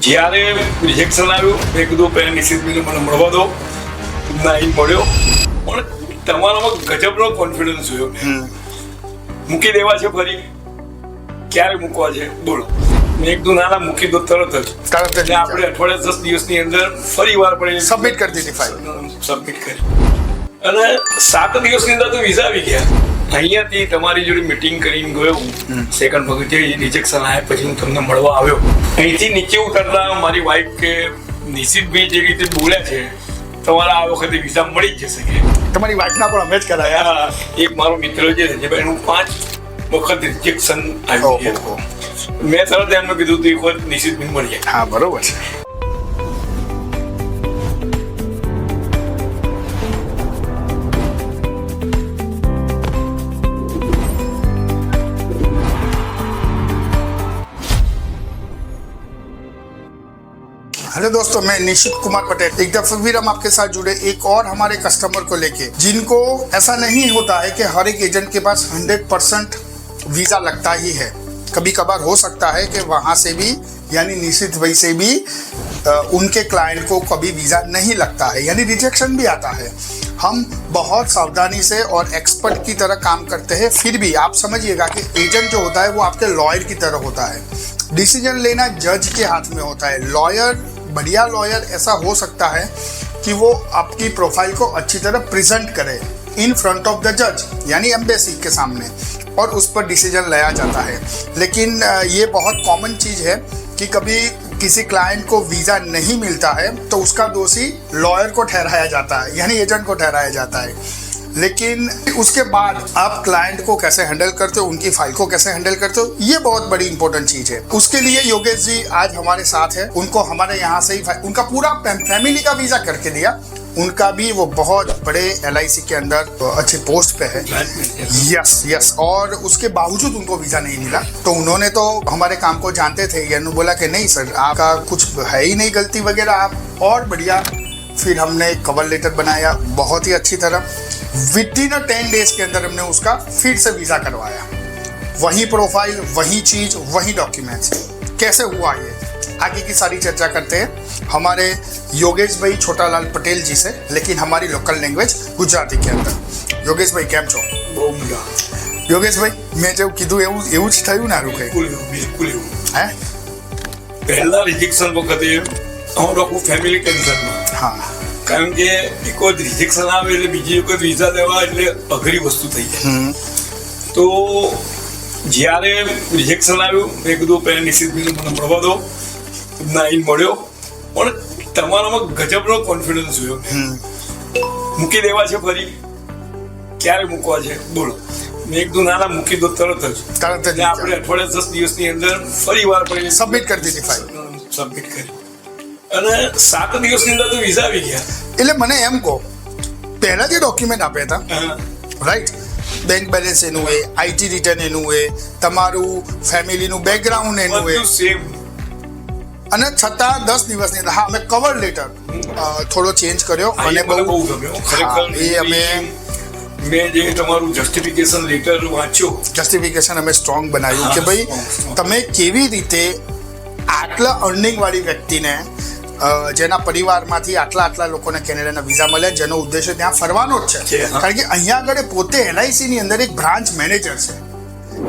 જ્યારે રિજેક્શન આવ્યું મેં કીધું પહેલાં નિશ્ચિતભાઈને મને મળવા દો. ના એ મળ્યો, પણ તમારામાં ગજબનો કોન્ફિડન્સ જોયો. મૂકી દેવા છે ફરી? ક્યારે મૂકવા છે બોલો? મેં એકદમ નાના મૂકી દો તરત જ. આપણે અઠવાડિયા 10 દિવસની અંદર ફરી વાર પડે સબમિટ કરી દીધી ફાઇલ. સબમિટ કરી અને 7 દિવસની અંદર તો વિઝા આવી ગયા. અહીંયાથી તમારી જોડે મીટિંગ કરીને ગયો હું. સેકન્ડ વખત જે રિજેક્શન આવ્યા પછી હું તમને મળવા આવ્યો. અહીંથી નીચે ઉતરતા મારી વાઈફ કે નિશિતભાઈ જે રીતે બોલ્યા છે તમારા આ વખતે વિઝા મળી જ જશે કે. તમારી વાઈફના પણ અમે જ કરાયા. એક મારો મિત્ર જે છે એનું 5 વખત રિજેક્શન આવ્યું. મેં તરત એમને કીધું હતું એક વખત નિશિતભાઈ મળીએ. હા બરોબર છે. हेलो दोस्तों, मैं निशित कुमार पटेल एक दफा फिर हम आपके साथ जुड़े एक और हमारे कस्टमर को लेके जिनको ऐसा नहीं होता है कि हर एक एजेंट के पास 100% वीजा लगता ही है. कभी कभार हो सकता है कि वहां से भी यानी निशित भाई से भी उनके क्लाइंट को कभी वीजा नहीं लगता है यानी रिजेक्शन भी आता है. हम बहुत सावधानी से और एक्सपर्ट की तरह काम करते हैं. फिर भी आप समझिएगा कि एजेंट जो होता है वो आपके लॉयर की तरह होता है. डिसीजन लेना जज के हाथ में होता है. लॉयर, बढ़िया लॉयर ऐसा हो सकता है कि वो आपकी प्रोफाइल को अच्छी तरह प्रेजेंट करे इन फ्रंट ऑफ द जज यानी एम्बेसी के सामने और उस पर डिसीजन लिया जाता है. लेकिन ये बहुत कॉमन चीज़ है कि कभी किसी क्लाइंट को वीज़ा नहीं मिलता है तो उसका दोषी लॉयर को ठहराया जाता है यानी एजेंट को ठहराया जाता है. लेकिन उसके बाद आप क्लाइंट को कैसे हैंडल करते हो, उनकी फाइल को कैसे हैंडल करते हो, ये बहुत बड़ी इंपॉर्टेंट चीज है. उसके लिए योगेश जी आज हमारे साथ है. उनको हमारे यहाँ से ही उनका पूरा फैमिली का वीजा करके दिया. उनका भी वो बहुत बड़े LIC के अंदर अच्छे पोस्ट पे है. यस. और उसके बावजूद उनको वीजा नहीं मिला तो उन्होंने तो हमारे काम को जानते थे. यानी बोला कि नहीं सर आपका कुछ है ही नहीं गलती वगैरह, आप और बढ़िया. फिर हमने एक कवर लेटर बनाया बहुत ही अच्छी तरह. विदिन 10 डेज के अंदर हमने उसका फिर से वीज़ा करवाया. वही प्रोफाइल, वही चीज़, वही डॉक्यूमेंट्स. कैसे हुआ ये आगे की सारी चर्चा करते हैं हमारे योगेश भाई छोटालाल पटेल जी से, लेकिन हमारी लोकल लैंग्वेज गुजराती के अंदर. योगेश भाई કેમ છો? બહુ મજા. યોગેશ ભાઈ મેં જેવું કીધું એવું જ થયું ને? બિલકુલ એવું. હે પહેલા રિજેક્શન વખતે અમારું આખું ફેમિલી ટેન્શનમાં. હા, કારણ કે એક વખત રિજેક્શન આવે એટલે બીજી વખત વિઝા લેવા એટલે અઘરી વસ્તુ થઈ જાય. તો જ્યારે રિજેક્શન આવ્યું મેં કીધું પહેલાં નિશ્ચિતભાઈને મને મળવા દો. ના એ મળ્યો, પણ તમારામાં ગજબનો કોન્ફિડન્સ જોયો. મૂકી દેવા છે ફરી? ક્યારે મૂકવા છે બોલો? મેં એકદમ નાના મૂકી દો તરત જ. આપણે અઠવાડિયા 10 દિવસની અંદર ફરી વાર પડે સબમિટ કરી દીધી ફાઇલ. સબમિટ કરી અને 7 દિવસની અંદર તો વિઝા આવી ગયા. એટલે મને એમ કહો, પહેલા જે ડોક્યુમેન્ટ આપ્યા હતા રાઈટ, બેંક બેલેન્સ એનું હોય, IT રિટર્ન એનું હોય, તમારું ફેમિલીનું બેકગ્રાઉન્ડ એનું હોય, સેમ. અને છતાં 10 દિવસની અંદર હા અમે કવર લેટર થોડો ચેન્જ કર્યો અને બહુ ગમ્યો ખરેખર. એ અમે મેં જે તમારું જસ્ટિફિકેશન લેટર વાંચ્યો, જસ્ટિફિકેશન અમે સ્ટ્રોંગ બનાવ્યું કે ભાઈ તમે કેવી રીતે આટલા અર્નિંગ વાળી વ્યક્તિને જેના પરિવારમાંથી આટલા લોકોને કેનેડાના વિઝા મળ્યા, જેનો ઉદ્દેશ્ય ત્યાં ફરવાનો જ છે. કારણ કે અહીંયા આગળ પોતે LIC ની અંદર એક બ્રાન્ચ મેનેજર છે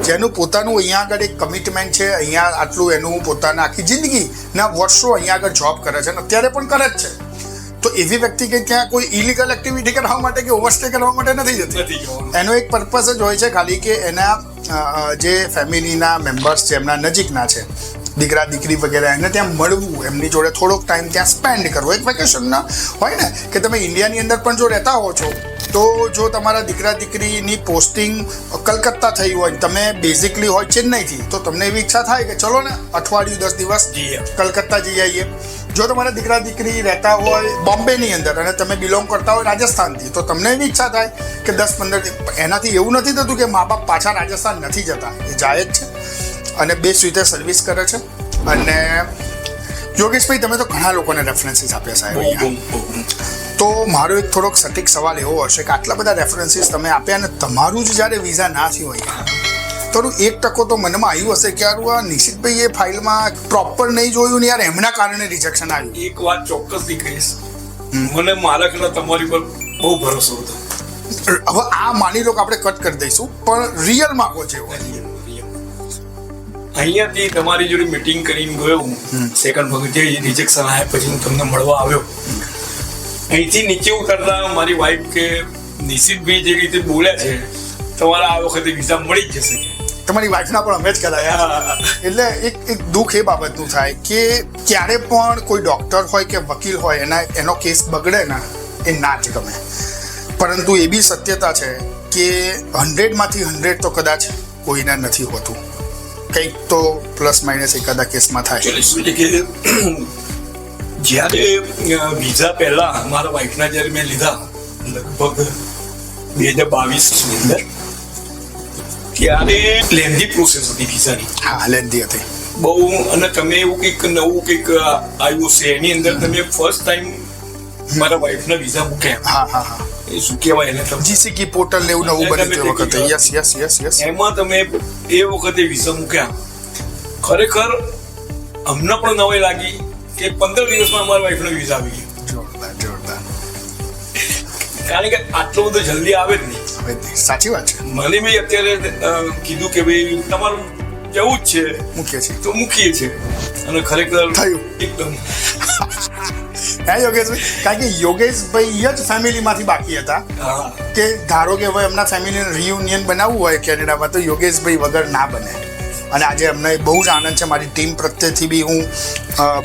જેનું પોતાનું અહીંયા આગળ એક કમિટમેન્ટ છે. અહીંયા આટલું એનું પોતાના આખી જિંદગીના વર્ષો અહીંયા આગળ જોબ કરે છે અને અત્યારે પણ કરે જ છે. તો એવી વ્યક્તિ કે ત્યાં કોઈ ઇલીગલ એક્ટિવિટી કરવા માટે કે ઓવરસ્ટે કરવા માટે નથી જતી. એનો એક પર્પઝ જ હોય છે ખાલી કે એના જે ફેમિલીના મેમ્બર્સ છે એમના નજીકના છે, દીકરા દીકરી વગેરે, એને ત્યાં મળવું, એમની જોડે થોડોક ટાઈમ ત્યાં સ્પેન્ડ કરવો. એક વેકેશનના હોય ને કે તમે ઇન્ડિયાની અંદર પણ જો રહેતા હો છો તો જો તમારા દીકરા દીકરીની પોસ્ટિંગ કલકત્તા થઈ હોય, તમે બેઝિકલી હોય ચેન્નઈથી, તો તમને એવી ઈચ્છા થાય કે ચલો ને અઠવાડિયું 10 દિવસ કલકત્તા જઈ આવીએ. જો તમારા દીકરા દીકરી રહેતા હોય બોમ્બેની અંદર અને તમે બિલોંગ કરતા હોય રાજસ્થાનથી, તો તમને એવી ઈચ્છા થાય કે 10-15 એનાથી એવું નથી થતું કે મા બાપ પાછા રાજસ્થાન નથી જતા, એ જાય જ છે અને બેસ્ટ રીતે સર્વિસ કરે છે. અને યોગેશભાઈ તમે તો ઘણા લોકોને રેફરન્સીસ આપ્યા સાહેબ. તો મારો એક થોડોક સટીક સવાલ એવો હશે કે આટલા બધા રેફરન્સીસ તમે આપ્યા અને તમારું જ જ્યારે વિઝા ના થયું હોય થોડું 1% તો મનમાં આવ્યું હશે કે યાર આ નિશિતભાઈ એ ફાઇલમાં પ્રોપર નહીં જોયું ને યાર એમના કારણે રિજેક્શન આવ્યું. એક વાત ચોક્કસથી કહીશ, મને મારા કરતા તમારી પર બહુ ભરોસો હતો. હવે આ માની લો કે આપણે કટ કરી દઈશું, પણ રિયલમાં કહો છે અહીંયાથી તમારી જોડે મીટિંગ કરીને ગયો હું, સેકન્ડ વખત જે રિજેક્શન આવ્યા પછી હું તમને મળવા આવ્યો. અહીંથી નીચે ઉતરતા મારી વાઈફ કે નિશિતભાઈ જે રીતે બોલ્યા છે તમારા આ વખતે વિઝા મળી જ જશે. તમારી વાઈફના પણ અમે જ કરાયા. એટલે એક દુઃખ એ બાબતનું થાય કે ક્યારે પણ કોઈ ડોક્ટર હોય કે વકીલ હોય એનો કેસ બગડે ને એ ના જ ગમે. પરંતુ એ બી સત્યતા છે કે 100માંથી 100 તો કદાચ કોઈને નથી હોતું, કંઈક તો પ્લસ માઇનસ એકાદા કેસમાં થાય. શું છે કે જ્યારે વિઝા પહેલા મારા વાઈફના જ્યારે મેં લીધા લગભગ 2022 ની અંદર, ત્યારે લેન્ધી પ્રોસેસ હતી વિઝાની. હા, લેન્ધી હતી બહુ. અને તમે એવું કંઈક નવું કંઈક આવ્યું છે એની અંદર તમે ફર્સ્ટ ટાઈમ મારા વાઈફના વિઝા મૂક્યા. હા હા હા, એ શું કહેવાય એને તમે જીસીકી પોર્ટલ ને એવું નવું બન્યું તે વખતે. યસ. એમાં તમે એ વખતે વિઝા મૂક્યા. ખરેખર અમને પણ નવાઈ લાગી કે 15 દિવસમાં અમારા વાઈફનો વિઝા આવી ગયો. જોરદાર. કારણ કે આટલો બધો જલ્દી આવે જ નહીં. સાચી વાત છે. મને બી અત્યારે કીધું કે ભાઈ તમારું જવું જ છે, મૂકીએ છીએ તો મૂકીએ છીએ. અને ખરેખર થયું એકદમ. હા યોગેશભાઈ, કારણ કે યોગેશભાઈ જ ફેમિલીમાંથી બાકી હતા કે ધારો કે હવે એમના ફેમિલીનું રિયુનિયન બનાવવું હોય કેનેડામાં તો યોગેશભાઈ વગર ના બને. અને આજે અમને બહુ જ આનંદ છે, મારી ટીમ પ્રત્યેથી બી હું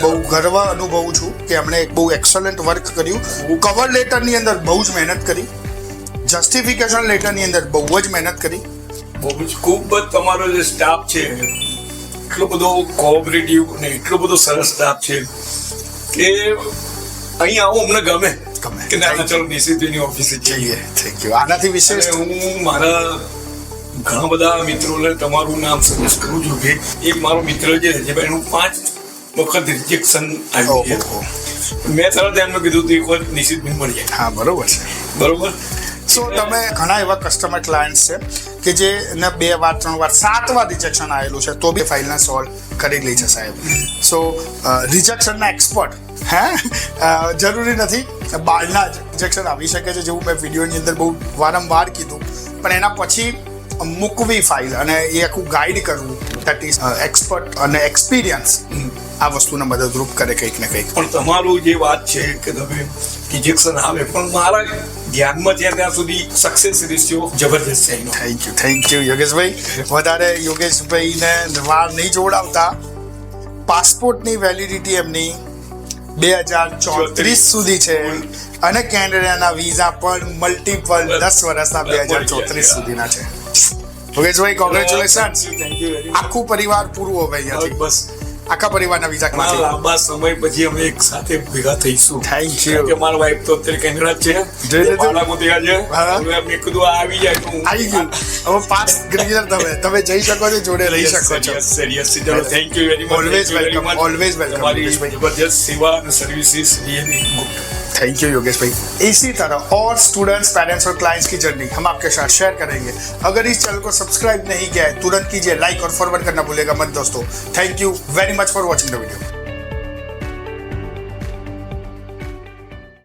બહુ ગર્વ અનુભવું છું કે એમણે એક બહુ એક્સલન્ટ વર્ક કર્યું. કવર લેટરની અંદર બહુ જ મહેનત કરી, જસ્ટિફિકેશન લેટરની અંદર બહુ જ મહેનત કરી. બહુ જ ખૂબ જ તમારો જે સ્ટાફ છે એટલો બધો કોઓપરેટિવ ને એટલો બધો સરસ સ્ટાફ છે કે અહીં આવું અમને ગમે કે ના ચલો નિશિતભાઈની ઓફિસે જઈએ. Thank you. આનાથી વિશેષ હું મારા ઘણા બધા મિત્રોને તમારું નામ સજેસ્ટ કરું છું કે એક મારો મિત્ર જે છે ભાઈ એનું 5 વખત રિજેક્શન આવ્યું છે. મેં તરત એમને કીધું હતું એક વખત નિશિતભાઈ મળી જાય. હા, બરોબર છે. બરોબર. સો તમે ઘણા એવા કસ્ટમર ક્લાયન્ટ્સ છે કે જે એને 2 વાર 3 વાર 7 વાર રિજેક્શન આવેલું છે તો બી ફાઇલને સોલ્વ કરી લે છે સાહેબ. સો રિજેક્શનના એક્સપર્ટ જરૂરી નથી બહારના જ રિજેક્શન આવી શકે છે, જેવું મેં વિડીયોની અંદર બહુ વારંવાર કીધું. પણ એના પછી મૂકવી ફાઇલ અને એ આખું ગાઈડ કરવું, દેટ ઇઝ એક્સપર્ટ અને એક્સપિરિયન્સ આ વસ્તુને મદદરૂપ કરે કંઈક ને કંઈક. પણ તમારું જે વાત છે કે તમે રિજેક્શન આવે પણ મારા ધ્યાનમાં ત્યાં સુધી સક્સેસ રેશિયો જબરજસ્ત છે. થેન્ક યુ યોગેશભાઈ. વધારે યોગેશભાઈને વાર નહીં જોડાવતા, પાસપોર્ટની વેલિડિટી એમની 2034 સુધી છે અને કેનેડાના વિઝા પણ મલ્ટિપલ 10 વર્ષના 2034 સુધીના છે. યોગેશભાઈ, કોંગ્રેચ્યુલેશન્સ. આખું પરિવાર પૂરું હવે અહીંયાથી બસ આખા પરિવારના વિઝા માટે લાંબા સમય પછી અમે એક સાથે ભેગા થઈશું. Thank you. કે મારા વાઈફ તો અત્યારે કેનેડા છે, બાળકો ત્યાં છે. હવે મેં કીધું આવી જાય તો આવી ગયું. હવે 5 ગ્રીનર તમે જઈ શકો છો, જોડે રહી શકો છો. Seriously thank you very much. Always welcome. Always welcome. તમારી જબરદસ્ત સેવા અને services really good. Thank you Yogesh भाई. इसी तरह और स्टूडेंट्स, पेरेंट्स और क्लाइंट्स की जर्नी हम आपके साथ शेयर करेंगे. अगर इस चैनल को सब्सक्राइब नहीं किया है तुरंत कीजिए, लाइक और फॉरवर्ड करना भूलेगा मत दोस्तों. Thank you very much for watching the video.